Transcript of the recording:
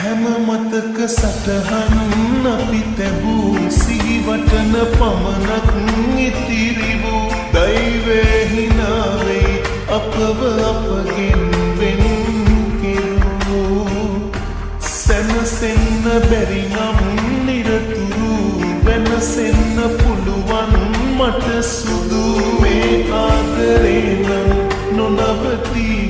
හැම මතක සටහන් අපි තැබූ සිහිවටන පමණක් ඉතිරි වූ දෛවයේ හිනාවේ අපව අපගෙන් වෙන් කෙරූ සැනසෙන්න බැරි නම් නිරතුරු වෙනසෙන්න පුළුවන් මට සුදු මේ ආදරේ නම් නොනවතී